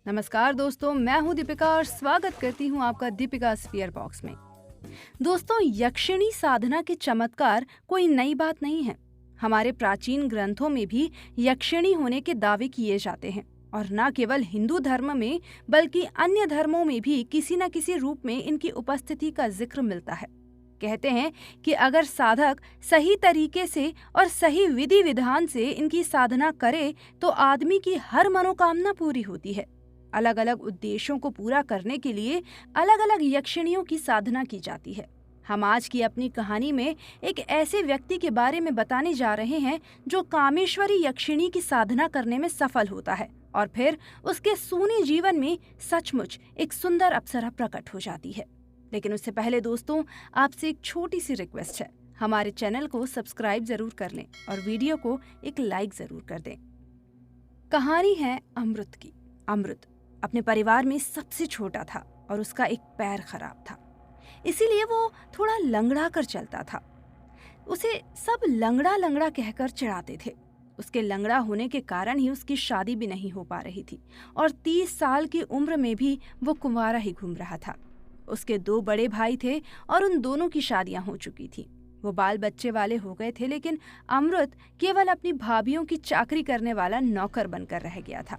नमस्कार दोस्तों, मैं हूं दीपिका और स्वागत करती हूं आपका दीपिका स्फीयर बॉक्स में। दोस्तों, यक्षिणी साधना के चमत्कार कोई नई बात नहीं है। हमारे प्राचीन ग्रंथों में भी यक्षिणी होने के दावे किए जाते हैं और न केवल हिंदू धर्म में बल्कि अन्य धर्मों में भी किसी न किसी रूप में इनकी उपस्थिति का जिक्र मिलता है। कहते हैं कि अगर साधक सही तरीके से और सही विधि विधान से इनकी साधना करे तो आदमी की हर मनोकामना पूरी होती है। अलग अलग उद्देश्यों को पूरा करने के लिए अलग अलग यक्षिणियों की साधना की जाती है। हम आज की अपनी कहानी में एक ऐसे व्यक्ति के बारे में बताने जा रहे हैं जो कामेश्वरी यक्षिणी की साधना करने में सफल होता है और फिर उसके सूने जीवन में सचमुच एक सुंदर अप्सरा प्रकट हो जाती है। लेकिन उससे पहले दोस्तों, आपसे एक छोटी सी रिक्वेस्ट है। हमारे चैनल को सब्सक्राइब जरूर कर लें और वीडियो को एक लाइक जरूर कर दें। कहानी है अमृत की। अमृत अपने परिवार में सबसे छोटा था और उसका एक पैर खराब था, इसीलिए वो थोड़ा लंगड़ा कर चलता था। उसे सब लंगड़ा लंगड़ा कहकर चिढ़ाते थे। उसके लंगड़ा होने के कारण ही उसकी शादी भी नहीं हो पा रही थी और 30 साल की उम्र में भी वो कुंवारा ही घूम रहा था। उसके 2 बड़े भाई थे और उन दोनों की शादियां हो चुकी थी। वो बाल बच्चे वाले हो गए थे, लेकिन अमृत केवल अपनी भाभियों की चाकरी करने वाला नौकर बनकर रह गया था।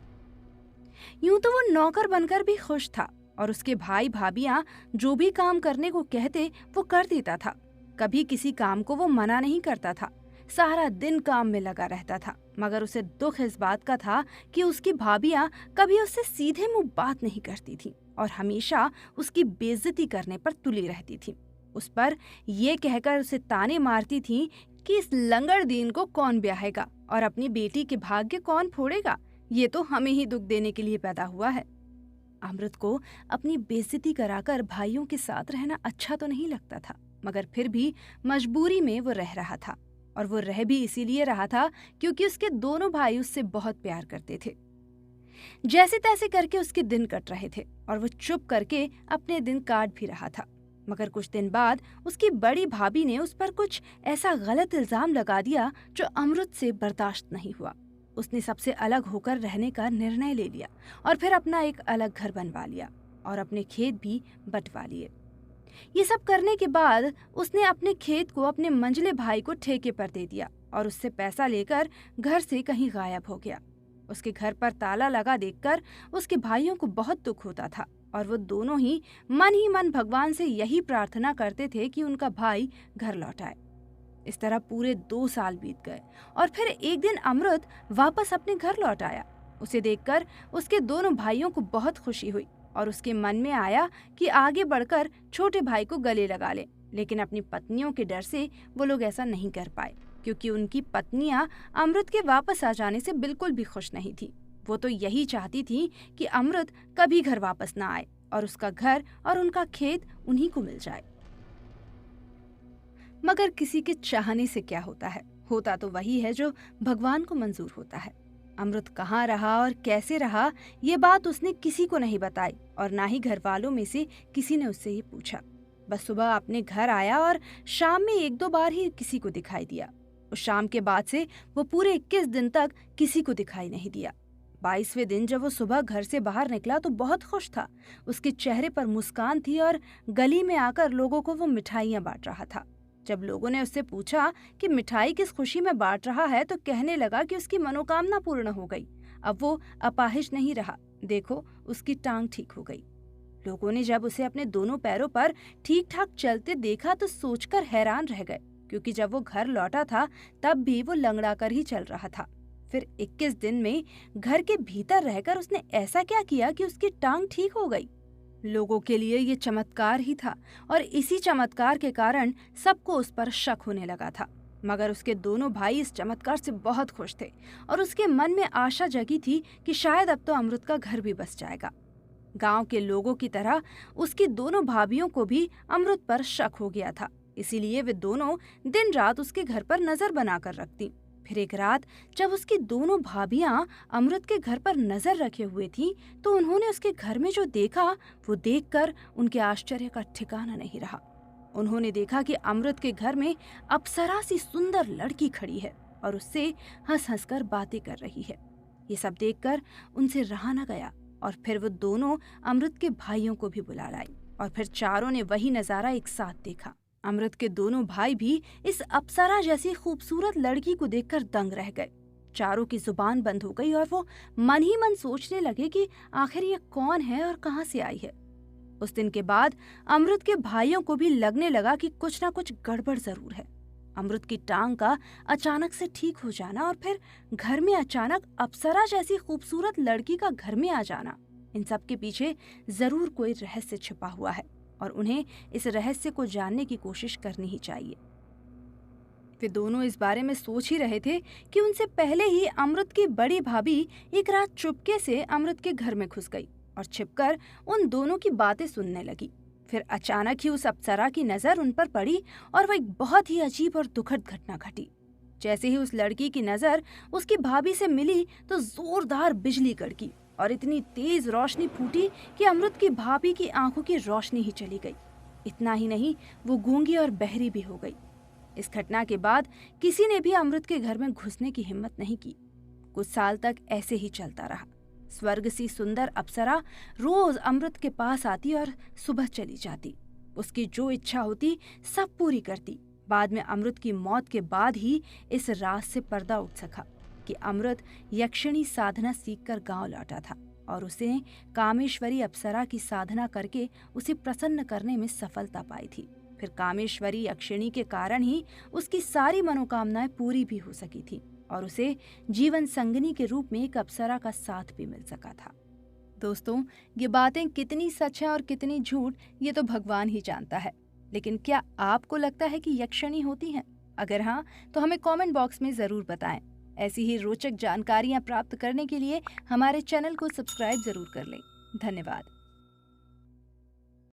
यूं तो वो नौकर बनकर भी खुश था और उसके भाई भाभियां जो भी काम करने को कहते वो कर देता था। कभी किसी काम को वो मना नहीं करता था। सारा दिन काम में लगा रहता था, मगर उसे दुख इस बात का था कि उसकी भाभियां कभी उससे सीधे मुंह बात नहीं करती थीं और हमेशा उसकी बेइज्जती करने पर तुली रहती थीं। उस पर ये कहकर उसे ताने मारती थीं कि इस लंगड़ दीन को कौन ब्याहेगा और अपनी बेटी के भाग्य कौन फोड़ेगा। ये तो हमें ही दुख देने के लिए पैदा हुआ है। अमृत को अपनी बेइज्जती कराकर भाइयों के साथ रहना अच्छा तो नहीं लगता था, मगर फिर भी मजबूरी में वो रह रहा था। और वो रह भी इसीलिए रहा था क्योंकि उसके दोनों भाई उससे बहुत प्यार करते थे। जैसे तैसे करके उसके दिन कट रहे थे और वो चुप करके अपने दिन काट भी रहा था। मगर कुछ दिन बाद उसकी बड़ी भाभी ने उस पर कुछ ऐसा गलत इल्जाम लगा दिया जो अमृत से बर्दाश्त नहीं हुआ। उसने सबसे अलग होकर रहने का निर्णय ले लिया और फिर अपना एक अलग घर बनवा लिया और अपने खेत भी बंटवा लिए। ये सब करने के बाद उसने अपने खेत को अपने मंझले भाई को ठेके पर दे दिया और उससे पैसा लेकर घर से कहीं गायब हो गया। उसके घर पर ताला लगा देखकर उसके भाइयों को बहुत दुख होता था और वो दोनों ही मन भगवान से यही प्रार्थना करते थे कि उनका भाई घर लौट आए। इस तरह पूरे 2 साल बीत गए और फिर एक दिन अमृत वापस अपने घर लौट आया। उसे देखकर उसके दोनों भाइयों को बहुत खुशी हुई और उसके मन में आया कि आगे बढ़कर छोटे भाई को गले लगा ले। लेकिन अपनी पत्नियों के डर से वो लोग ऐसा नहीं कर पाए, क्योंकि उनकी पत्नियां अमृत के वापस आ जाने से बिल्कुल भी खुश नहीं थी। वो तो यही चाहती थी कि अमृत कभी घर वापस ना आए और उसका घर और उनका खेत उन्हीं को मिल जाए। मगर किसी के चाहने से क्या होता है? होता तो वही है जो भगवान को मंजूर होता है। अमृत कहाँ रहा और कैसे रहा, ये बात उसने किसी को नहीं बताई और ना ही घर वालों में से किसी ने उससे ये पूछा। बस सुबह अपने घर आया और शाम में 1-2 बार ही किसी को दिखाई दिया। उस शाम के बाद से वो पूरे 21 दिन तक किसी को दिखाई नहीं दिया। 22वें दिन जब वो सुबह घर से बाहर निकला तो बहुत खुश था। उसके चेहरे पर मुस्कान थी और गली में आकर लोगों को वो मिठाइयाँ बांट रहा था। जब लोगों ने उससे पूछा कि मिठाई किस खुशी में बांट रहा है, तो कहने लगा कि उसकी मनोकामना पूर्ण हो गई। अब वो अपाहिज नहीं रहा। देखो, उसकी टांग ठीक हो गई। लोगों ने जब उसे अपने दोनों पैरों पर ठीक ठाक चलते देखा तो सोचकर हैरान रह गए, क्योंकि जब वो घर लौटा था तब भी वो लंगड़ा कर ही चल रहा था। फिर 21 दिन में घर के भीतर रहकर उसने ऐसा क्या किया कि उसकी टांग ठीक हो गई? लोगों के लिए ये चमत्कार ही था और इसी चमत्कार के कारण सबको उस पर शक होने लगा था। मगर उसके दोनों भाई इस चमत्कार से बहुत खुश थे और उसके मन में आशा जगी थी कि शायद अब तो अमृत का घर भी बस जाएगा। गांव के लोगों की तरह उसकी दोनों भाभियों को भी अमृत पर शक हो गया था, इसीलिए वे दोनों दिन रात उसके घर पर नजर बनाकर रखती। फिर एक रात जब उसकी दोनों भाभियां अमृत के घर पर नजर रखे हुए थीं, तो उन्होंने उसके घर में जो देखा वो देखकर उनके आश्चर्य का ठिकाना नहीं रहा। उन्होंने देखा कि अमृत के घर में अप्सरा सी सुंदर लड़की खड़ी है और उससे हंस हंस कर बातें कर रही है। ये सब देखकर उनसे रहा न गया और फिर वो दोनों अमृत के भाइयों को भी बुला लाई और फिर चारों ने वही नजारा एक साथ देखा। अमृत के दोनों भाई भी इस अप्सरा जैसी खूबसूरत लड़की को देखकर दंग रह गए। चारों की जुबान बंद हो गई और वो मन ही मन सोचने लगे कि आखिर ये कौन है और कहां से आई है। उस दिन के बाद अमृत के भाइयों को भी लगने लगा कि कुछ ना कुछ गड़बड़ जरूर है। अमृत की टांग का अचानक से ठीक हो जाना और फिर घर में अचानक अप्सरा जैसी खूबसूरत लड़की का घर में आ जाना, इन सब के पीछे जरूर कोई रहस्य छिपा हुआ है और उन्हें इस रहस्य को जानने की कोशिश करनी ही चाहिए। वे दोनों इस बारे में सोच ही रहे थे कि उनसे पहले ही अमृत की बड़ी भाभी एक रात चुपके से अमृत के घर में घुस गई और छिपकर उन दोनों की बातें सुनने लगी। फिर अचानक ही उस अप्सरा की नजर उन पर पड़ी और वह एक बहुत ही अजीब और दुखद घटना घटी। जैसे ही उस लड़की की नजर उसकी भाभी से मिली तो जोरदार बिजली कड़की और इतनी तेज रोशनी फूटी कि अमृत की भाभी की आंखों की रोशनी ही चली गई। इतना ही नहीं, वो गूंगी और बहरी भी हो गई। इस घटना के बाद किसी ने भी अमृत के घर में घुसने की हिम्मत नहीं की। कुछ साल तक ऐसे ही चलता रहा। स्वर्ग सी सुंदर अप्सरा रोज अमृत के पास आती और सुबह चली जाती। उसकी जो इच्छा होती सब पूरी करती। बाद में अमृत की मौत के बाद ही इस राज से पर्दा उठ सका कि अमृत यक्षिणी साधना सीखकर गांव लौटा था और उसे कामेश्वरी अप्सरा की साधना करके उसे प्रसन्न करने में सफलता पाई थी। फिर कामेश्वरी यक्षिणी के कारण ही उसकी सारी मनोकामनाएं पूरी भी हो सकी थी और उसे जीवन संगिनी के रूप में एक अप्सरा का साथ भी मिल सका था। दोस्तों, ये बातें कितनी सच है और कितनी झूठ ये तो भगवान ही जानता है, लेकिन क्या आपको लगता है कि यक्षिणी होती हैं? अगर हाँ, तो हमें कमेंट बॉक्स में जरूर बताएं। ऐसी ही रोचक जानकारियां प्राप्त करने के लिए हमारे चैनल को सब्सक्राइब जरूर कर लें। धन्यवाद।